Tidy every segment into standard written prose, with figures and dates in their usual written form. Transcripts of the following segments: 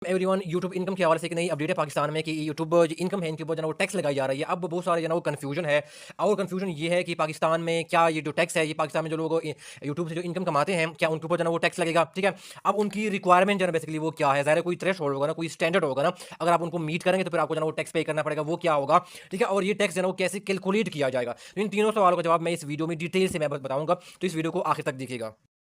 Everyone YouTube income के हवाले से एक नई अपडेट है पाकिस्तान में कि यूट्यूब जो इनकम है इनके ऊपर जो है वो टैक्स लगाई जा रही है। अब बहुत सारे जो है वो कन्फ्यूजन है और कन्फ्यूजन ये है कि पाकिस्तान में क्या ये जो टैक्स है ये पाकिस्तान में जो लोग यूट्यूब से जो इनकम कमाते हैं क्या उनके ऊपर जो है वो टैक्स लगेगा। ठीक है, अब उनकी रिक्वायरमेंट जो है बेसिकली वो क्या है, ज़ाहिर है कोई थ्रेश होल्ड होगा ना, कोई स्टैंडर्ड होगा ना, अगर आप उनको मीट करेंगे तो फिर आपको जो है वो टैक्स पे करना पड़ेगा, वो क्या होगा। ठीक है, और ये टैक्स जो है वो कैसे कैलकुलेट किया जाएगा, तो इन तीनों सवालों का जवाब मैं इस वीडियो में डिटेल से मैं बताऊंगा, तो इस वीडियो को आखिर तक देखिएगा।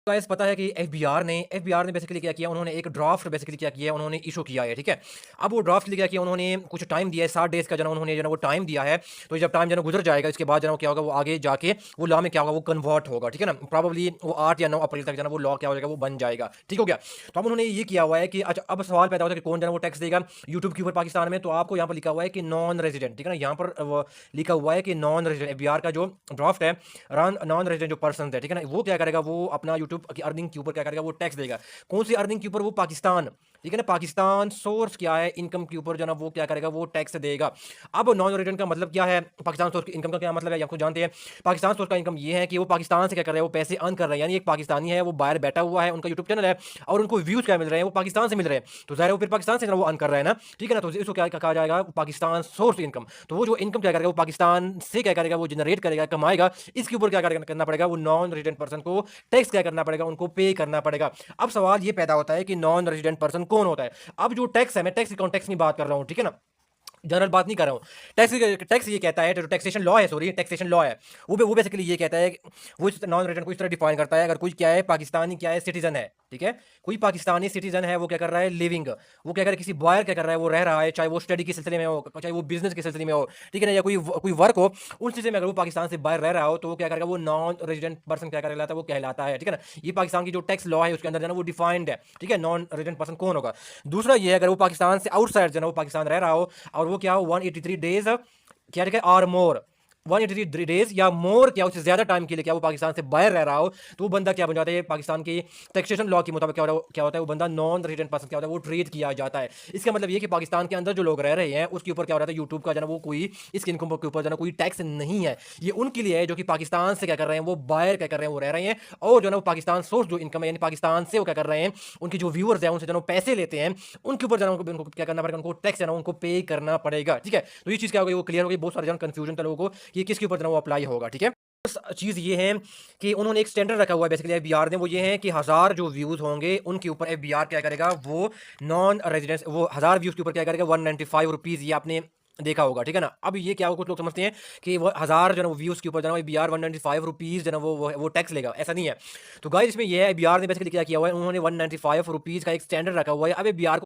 गाइस पता है कि एफबीआर ने बेसिकली क्या किया, उन्होंने एक ड्राफ्ट बेसिकली क्या किया, उन्होंने इशू किया है। ठीक है, अब वो ड्राफ्ट के लिए क्या किया, उन्होंने कुछ टाइम दिया है, 60 डेज का जो उन्होंने जो वो टाइम दिया है। तो जब टाइम जो गुजर जाएगा इसके बाद जो क्या होगा, वो आगे जाके वो लॉ में क्या होगा, वो कन्वर्ट होगा। ठीक है ना, प्रॉब्ली वो 8 या 9 अप्रैल तक जो वो लॉ क्या हो जाएगा, वो बन जाएगा। ठीक हो गया, तो अब उन्होंने ये किया हुआ है कि अच्छा अब सवाल पैदा होता है कि कौन जो वो टैक्स देगा यूट्यूब के ऊपर पाकिस्तान में। तो आपको यहाँ पर लिखा हुआ है कि नॉन रेजिडेंट, ठीक है ना, यहाँ पर लिखा हुआ है कि नॉन रेजिडेंट एफबीआर का जो ड्राफ्ट है, नॉन रेजिडेंट जो पर्सन है, ठीक है ना, वो क्या करेगा, वो अपना यूट्यूब की अर्निंग के ऊपर क्या करेगा, वो टैक्स देगा। कौन सी अर्निंग के ऊपर, वो पाकिस्तान, ठीक है ना, पाकिस्तान सोर्स क्या है इनकम के ऊपर जो ना वो क्या करेगा, वो टैक्स देगा। अब नॉन रेजिडेंट का मतलब क्या है, पाकिस्तान सोर्स की इनकम का क्या मतलब है, आपको जानते हैं। पाकिस्तान सोर्स का इनकम ये है कि वो पाकिस्तान से क्या कर रहे हैं, वो पैसे अर्न कर रहे हैं, यानी एक पाकिस्तानी है वो बाहर बैठा हुआ है, उनका यूट्यूब चैनल है और उनको व्यूज क्या मिल रहे हैं, वो पाकिस्तान से मिल रहे हैं, तो ज़ाहिर है वो फिर पाकिस्तान से वो अर्न कर रहा है ना। ठीक है ना, तो इसको क्या कहा जाएगा, पाकिस्तान सोर्स इनकम। तो वो जो इनकम क्या करेगा, वो पाकिस्तान से क्या करेगा, वो जनरेट करेगा, कमाएगा, इसके ऊपर क्या करना पड़ेगा, वो नॉन रेजिडेंट पर्सन को टैक्स क्या करना पड़ेगा, उनको पे करना पड़ेगा। अब सवाल ये पैदा होता है कि नॉन रेजिडेंट पर्सन कौन होता है। अब जो टैक्स है, मैं टैक्स कॉन्टेक्स्ट में बात कर रहा हूँ, ठीक है ना, जनरल बात नहीं कर रहा हूँ। टैक्स ये कहता है, जो टैक्सेशन लॉ है, सॉरी टैक्सेशन लॉ है, वो बेसिकली ये कहता है, वो नॉन रेजिडेंट को इस तरह डिफाइन करता है, अगर कोई क्या है, पाकिस्तानी क्या है, सिटीजन है। ठीक है, कोई पाकिस्तानी सिटीजन है, वो क्या कर रहा है, लिविंग, वो क्या कर रहा है, किसी बाहर क्या कर रहा है, वो रह रहा है, चाहे वो स्टडी के सिलसिले में हो, चाहे वो बिजनेस के सिलसिले में हो, ठीक है ना, या कोई वर्क हो, उस चीज़ में अगर वो पाकिस्तान से बाहर रह रहा हो तो वो क्या करेगा, वो नॉन रेजिडेंट पर्सन क्या कहलाता है, वो कहलाता है। ठीक है ना, ये पाकिस्तान की जो टैक्स लॉ है उसके अंदर जो है वो डिफाइंड है। ठीक है, नॉन रेजिडेंट पर्सन कौन होगा। दूसरा ये है, अगर वो पाकिस्तान से आउटसाइड जो है वो पाकिस्तान रह रहा हो और वो क्या हो, 183 डेज क्या है, और मोर 183 डेज या मोर, क्या उससे ज्यादा टाइम के लिए क्या वो पाकिस्तान से बाहर रह रहा हो, तो वो बंदा क्या बन जाता है, पाकिस्तान की टैक्सेशन लॉ के मुताबिक क्या होता है, वो बंदा नॉन रेजिडेंट पर्सन क्या होता है, वो ट्रीट किया जाता है। इसका मतलब ये कि पाकिस्तान के अंदर जो लोग रह रहे हैं उसके ऊपर क्या हो रहा है, यूट्यूब का जो है वो कोई इसकी इनकम के ऊपर जो है कोई टैक्स नहीं है। ये उनके लिए है जो कि पाकिस्तान से क्या कर रहे हैं, वो बाहर क्या कर रहे हैं, वो रह रहे हैं, और जो है वो पाकिस्तान सोर्स जो इनकम है, यानी पाकिस्तान से वो क्या कर रहे हैं, उनके जो व्यूअर्स हैं उनसे जो पैसे लेते हैं, उनके ऊपर जो उनको क्या करना पड़ेगा, उनको टैक्स है ना उनको पे करना पड़ेगा। ठीक है, तो ये चीज़ क्या हो गई, वो क्लियर हो गई। बहुत सारे जन कंफ्यूजन था लोगों को कि किसके ऊपर जो वो अप्लाई होगा। ठीक है, चीज़ ये है कि उन्होंने एक स्टैंडर्ड रखा हुआ है बेसिकली एफबीआर ने, वो ये है कि 1000 जो व्यूज़ होंगे उनके ऊपर एफबीआर क्या करेगा, वो नॉन रेजिडेंस, वो 1000 व्यूज़ के ऊपर क्या करेगा, 195 रुपीज़, ये आपने देखा होगा। ठीक है ना, अब ये क्या हो, कुछ लोग समझते हैं कि वो 1000 जो है वो व्यूज़ के ऊपर जो है एफबीआर 195 रुपीज़ जो है वो टैक्स लेगा, ऐसा नहीं है। तो गाइस इसमें ये है, एफबीआर ने बेसिकली क्या किया हुआ है, उन्होंने 195 रुपीज़ का एक स्टैंडर्ड रखा हुआ है। अब एफबीआर